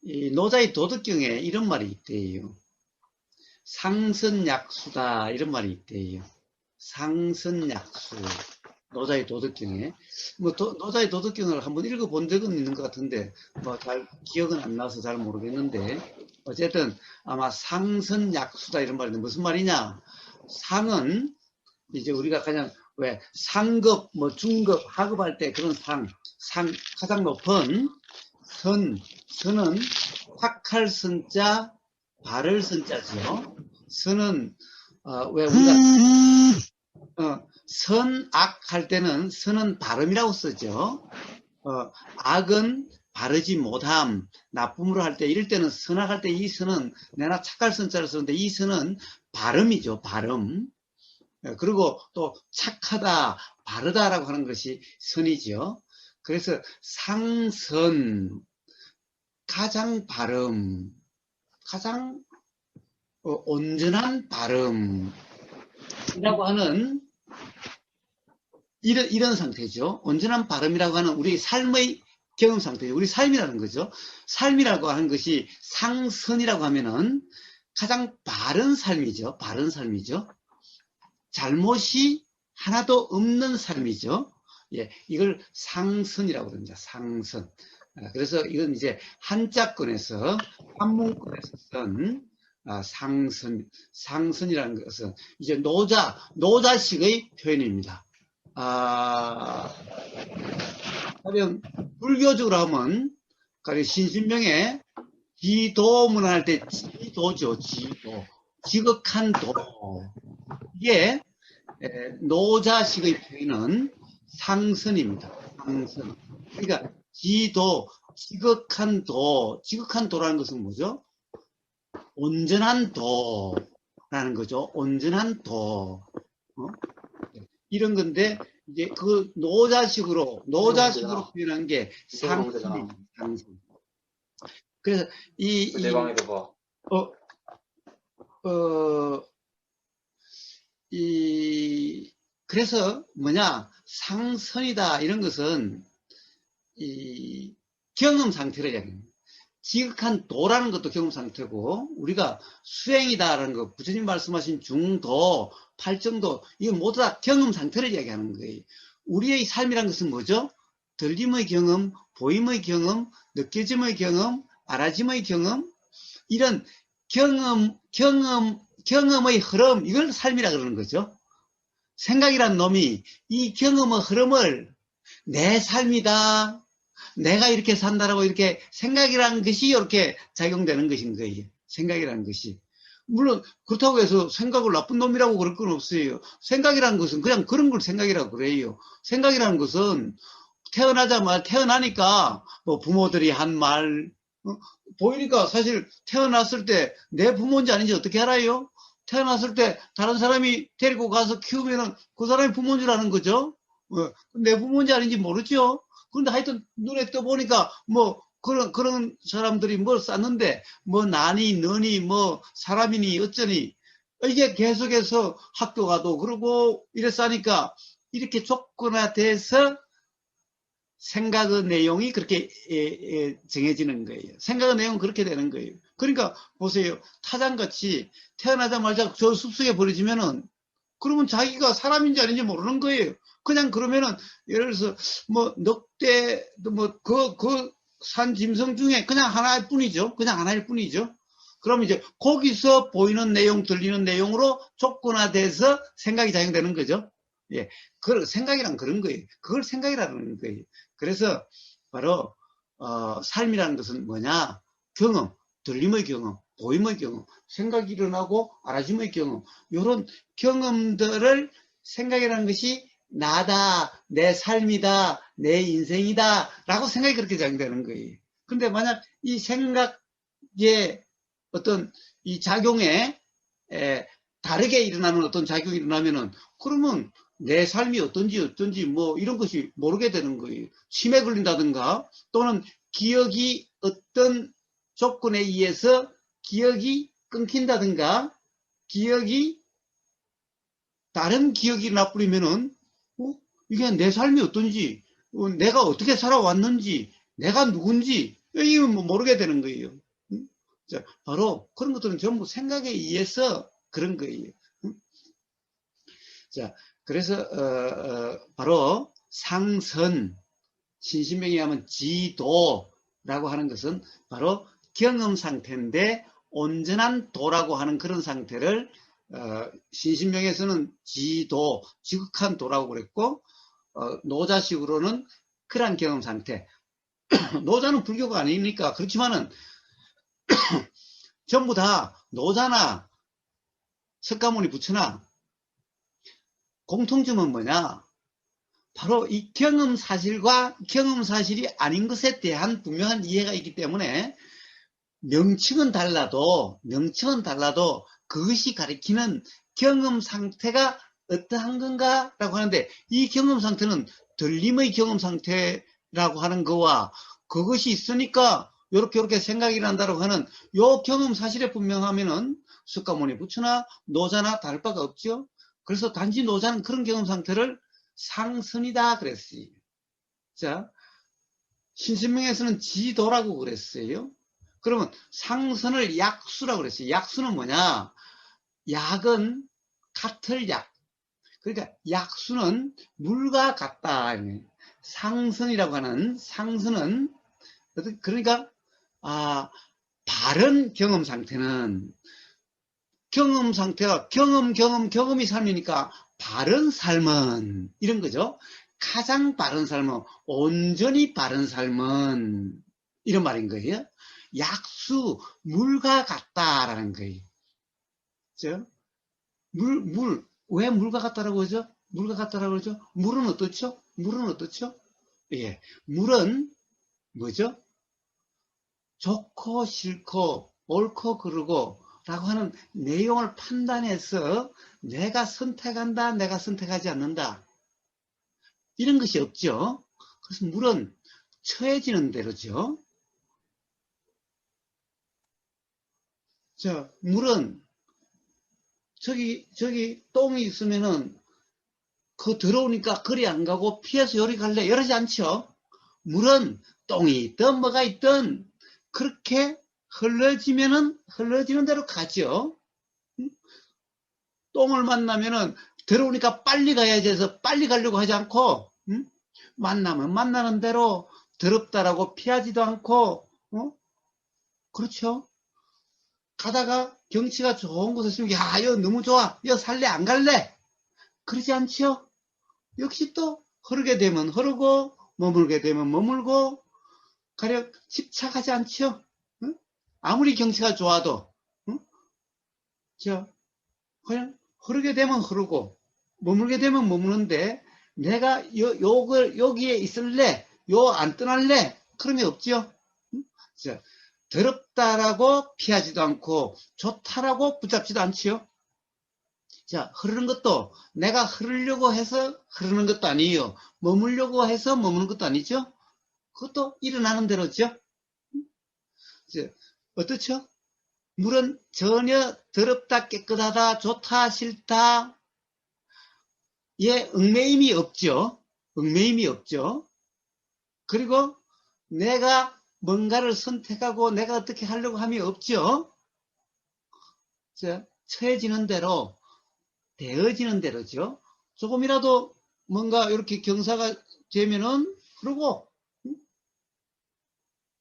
이 노자의 도덕경에 이런 말이 있대요. 상선약수다 이런 말이 있대요. 상선약수. 노자의 도덕경에 뭐 노자의 도덕경을 한번 읽어본 적은 있는 것 같은데 뭐 잘 기억은 안 나서 잘 모르겠는데 어쨌든 아마 상선약수다 이런 말인데 무슨 말이냐? 상은 이제 우리가 그냥 왜 상급 뭐 중급 하급할 때 그런 상 가장 높은 선은 탁할 선자 발을 선자지요. 선은 왜 우리가 선악 할 때는 선은 발음이라고 쓰죠. 악은 바르지 못함, 나쁨으로 할 때, 이럴 때는 선악할 때 이 선은 내가 착할 선자를 쓰는데 이 선은 발음이죠, 발음. 그리고 또 착하다, 바르다라고 하는 것이 선이죠. 그래서 상선, 가장 발음, 가장 온전한 발음이라고 하는 이런 상태죠. 온전한 발음이라고 하는 우리 삶의 경험 상태죠. 우리 삶이라는 거죠. 삶이라고 하는 것이 상선이라고 하면은 가장 바른 삶이죠. 바른 삶이죠. 잘못이 하나도 없는 삶이죠. 예, 이걸 상선이라고 합니다. 상선. 그래서 이건 이제 한자권에서, 한문권에서 쓴 상선이라는 것은 이제 노자식의 표현입니다. 가령 불교적으로 하면 가령 신신명에 지도문 할 때 지도죠. 지도. 지극한 도. 이게 노자식의 표현은 상선입니다. 상선. 그러니까 지도, 지극한 도. 지극한 도라는 것은 뭐죠? 온전한 도라는 거죠. 온전한 도. 이런 건데 이제 그 노자식으로 표현한 게 상선입니다. 상선. 그래서 내 방에도 봐. 그래서 뭐냐 상선이다 이런 것은 이 경험 상태를 이야기합니다. 지극한 도라는 것도 경험 상태고 우리가 수행이다라는 거 부처님 말씀하신 중도 팔정도 이건 모두 다 경험 상태를 이야기하는 거예요. 우리의 삶이란 것은 뭐죠? 들림의 경험, 보임의 경험, 느껴짐의 경험, 알아짐의 경험 이런 경험의 흐름 이걸 삶이라 그러는 거죠. 생각이란 놈이 이 경험의 흐름을 내 삶이다. 내가 이렇게 산다라고 이렇게 생각이라는 것이 이렇게 작용되는 것인 거예요. 생각이라는 것이. 물론 그렇다고 해서 생각을 나쁜 놈이라고 그럴 건 없어요. 생각이라는 것은 그냥 그런 걸 생각이라고 그래요. 생각이라는 것은 태어나니까 뭐 부모들이 한 말 보이니까 사실 태어났을 때 내 부모인지 아닌지 어떻게 알아요? 태어났을 때 다른 사람이 데리고 가서 키우면은 그 사람이 부모인 줄 아는 거죠. 내 부모인지 아닌지 모르죠. 그런데 하여튼 눈에 떠보니까 뭐 그런 사람들이 뭘 쌌는데 뭐 나니 너니 뭐 사람이니 어쩌니 이게 계속해서 학교 가도 그러고 이랬으니까 이렇게 조건화돼서 생각의 내용이 그렇게 정해지는 거예요. 생각의 내용은 그렇게 되는 거예요. 그러니까 보세요. 타장같이 태어나자마자 저 숲속에 버려지면은 그러면 자기가 사람인지 아닌지 모르는 거예요. 그냥 그러면은 예를 들어서 뭐 늑대 뭐 그 산 짐승 중에 그냥 하나일 뿐이죠. 그냥 하나일 뿐이죠. 그럼 이제 거기서 보이는 내용, 들리는 내용으로 조건화돼서 생각이 작용되는 거죠. 예, 그 생각이란 그런 거예요. 그걸 생각이라는 거예요. 그래서 바로 삶이라는 것은 뭐냐? 경험, 들림의 경험, 보임의 경험, 생각이 일어나고 알아짐의 경험, 이런 경험들을 생각이라는 것이 나다, 내 삶이다, 내 인생이다 라고 생각이 그렇게 작용되는 거예요. 근데 만약 이 생각의 어떤 이 작용에 다르게 일어나는 어떤 작용이 일어나면은 그러면 내 삶이 어떤지 뭐 이런 것이 모르게 되는 거예요. 치매 걸린다든가 또는 기억이 어떤 조건에 의해서 기억이 끊긴다든가 기억이 다른 기억이 나버리면은 이게 내 삶이 어떤지 내가 어떻게 살아왔는지 내가 누군지 이건 뭐 모르게 되는 거예요. 자, 바로 그런 것들은 전부 생각에 의해서 그런 거예요. 자, 그래서 바로 상선, 신신명에 하면 지도라고 하는 것은 바로 경험 상태인데 온전한 도라고 하는 그런 상태를 신신명에서는 지도, 지극한 도라고 그랬고 노자식으로는 그런 경험 상태. 노자는 불교가 아니니까 그렇지만은 전부 다 노자나 석가모니 부처나 공통점은 뭐냐? 바로 이 경험 사실과 경험 사실이 아닌 것에 대한 분명한 이해가 있기 때문에 명칭은 달라도 그것이 가리키는 경험 상태가 어떠한 건가 라고 하는데, 이 경험 상태는 들림의 경험 상태라고 하는 거와 그것이 있으니까 요렇게 생각이 난다고 하는 요 경험 사실에 분명하면은 석가모니 부처나 노자나 다를 바가 없죠. 그래서 단지 노자는 그런 경험 상태를 상선이다 그랬어요. 자, 신신명에서는 지도라고 그랬어요. 그러면 상선을 약수라고 그랬어요. 약수는 뭐냐? 약은 같을 약. 그러니까 약수는 물과 같다. 상선이라고 하는 상선은 그러니까 바른 경험 상태는 경험 상태가 경험이 삶이니까 바른 삶은 이런 거죠. 가장 바른 삶은 온전히 바른 삶은 이런 말인 거예요. 약수 물과 같다라는 거예요. 그죠? 왜 물과 같다라고 그러죠? 물과 같다라고 그러죠? 물은 어떻죠? 예, 물은 뭐죠? 좋고 싫고 옳고 그르고 라고 하는 내용을 판단해서 내가 선택한다, 내가 선택하지 않는다. 이런 것이 없죠. 그래서 물은 처해지는 대로죠. 자, 물은 저기 똥이 있으면은 그 더러우니까 그리 안 가고 피해서 요리 갈래 이러지 않죠. 물은 똥이 있든 뭐가 있든 그렇게 흘러지면은 흘러지는 대로 가죠. 똥을 만나면은 더러우니까 빨리 가야지 해서 빨리 가려고 하지 않고, 만나면 만나는 대로 더럽다라고 피하지도 않고, 그렇죠. 가다가 경치가 좋은 곳에 있으면 야, 이거 너무 좋아, 이거 살래 안 갈래 그러지 않죠. 역시 또 흐르게 되면 흐르고 머물게 되면 머물고 가령 집착하지 않죠. 아무리 경치가 좋아도 그냥 흐르게 되면 흐르고 머물게 되면 머무는데 내가 여기에 있을래, 안 떠날래 그러면 없죠. 더럽다라고 피하지도 않고 좋다라고 붙잡지도 않지요. 자, 흐르는 것도 내가 흐르려고 해서 흐르는 것도 아니에요. 머물려고 해서 머무는 것도 아니죠. 그것도 일어나는 대로죠. 어떻죠? 물은 전혀 더럽다, 깨끗하다, 좋다, 싫다 예, 얽매임이 없죠. 그리고 내가 뭔가를 선택하고 내가 어떻게 하려고 함이 없죠. 처해지는 대로 되어지는 대로죠. 조금이라도 뭔가 이렇게 경사가 되면은 그러고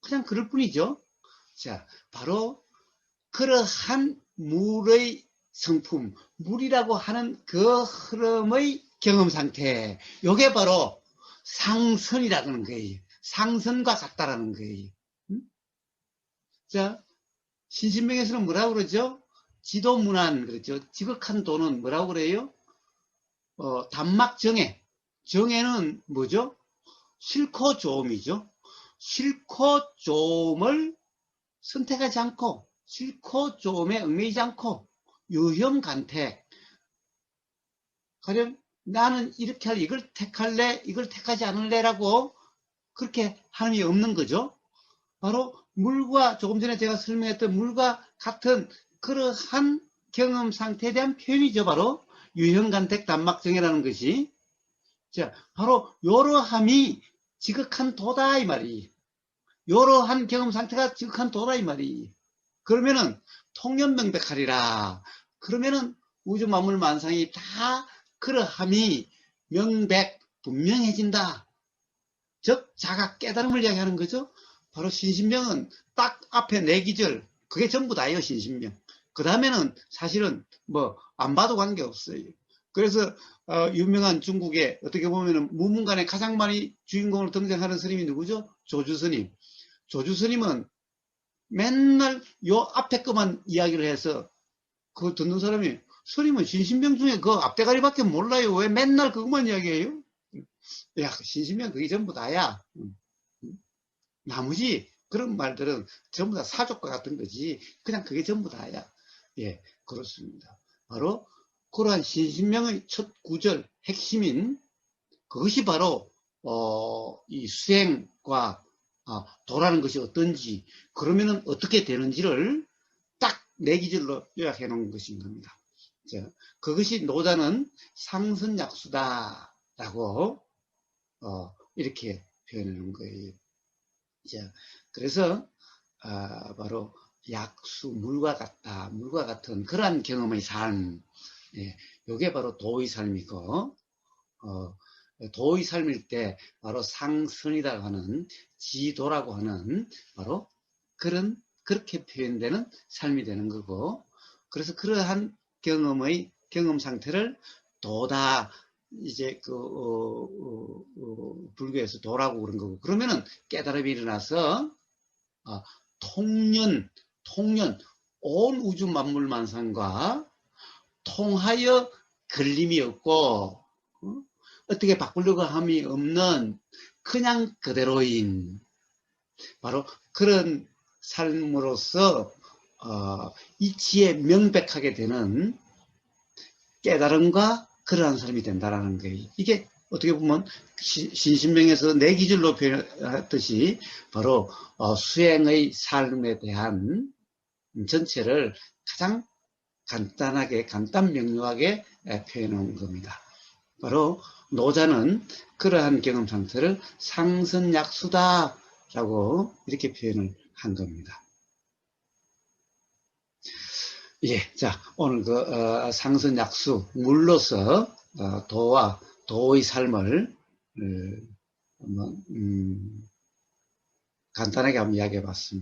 그냥 그럴 뿐이죠. 자, 바로 그러한 물의 성품, 물이라고 하는 그 흐름의 경험 상태, 요게 바로 상선이라는 거예요. 상선과 같다라는 거예요. 자, 신신명에서는 뭐라고 그러죠? 지도문안 그렇죠. 지극한 도는 뭐라고 그래요? 단막정해. 정해는 뭐죠? 싫고 좋음이죠. 싫고 좋음을 선택하지 않고 싫고 좋음에 얽매이지 않고 유형간택. 가령 나는 이렇게 할 이걸 택할래, 이걸 택하지 않을래라고 그렇게 하는 게 없는 거죠. 바로 물과 조금 전에 제가 설명했던 물과 같은 그러한 경험 상태에 대한 표현이죠. 바로 유형간택 단막정해라는 것이. 자, 바로 요러함이 지극한 도다 이 말이. 이러한 경험 상태가 지극한 도라 이 말이. 그러면은 통념명백하리라. 그러면은 우주 만물 만상이 다 그러함이 명백 분명해진다. 즉 자가 깨달음을 이야기하는 거죠. 바로 신신명은 딱 앞에 네 기절, 그게 전부 다예요. 신신명. 그 다음에는 사실은 뭐 안 봐도 관계없어요. 그래서 유명한 중국의 어떻게 보면은 무문관에 가장 많이 주인공으로 등장하는 스님이 누구죠? 조주스님. 조주스님은 맨날 요 앞에 것만 이야기를 해서 그거 듣는 사람이, 스님은 신신명 중에 그 앞대가리밖에 몰라요. 왜 맨날 그것만 이야기해요? 야, 신신명 그게 전부 다야. 나머지 그런 말들은 전부 다 사족과 같은 거지. 그냥 그게 전부 다야. 예, 그렇습니다. 바로 그러한 신신명의 첫 구절 핵심인 그것이 바로 이 수행과 도라는 것이 어떤지, 그러면은 어떻게 되는지를 딱 네 기절로 요약해 놓은 것인 겁니다. 자, 그것이 노자는 상선약수다라고 이렇게 표현해 놓은 거예요. 자, 그래서 바로 약수, 물과 같다, 물과 같은 그러한 경험의 삶, 예, 요게 바로 도의 삶이고, 도의 삶일 때 바로 상선이라고 하는, 지도라고 하는 바로 그렇게 표현되는 삶이 되는 거고, 그래서 그러한 경험 상태를 도다, 이제 불교에서 도라고 그런 거고, 그러면은 깨달음이 일어나서 통년 온 우주 만물 만상과 통하여 걸림이 없고 어떻게 바꾸려고 함이 없는 그냥 그대로인 바로 그런 삶으로서 이치에 명백하게 되는 깨달음과 그러한 삶이 된다라는 거예요. 이게 어떻게 보면 신신명에서 네 기준으로 표현했듯이 바로 수행의 삶에 대한 전체를 가장 간단하게, 간단 명료하게 표현한 겁니다. 바로 노자는 그러한 경험 상태를 상선약수다라고 이렇게 표현을 한 겁니다. 예, 자, 오늘 그 상선약수, 물로서 도와 도의 삶을 간단하게 한번 이야기해 봤습니다.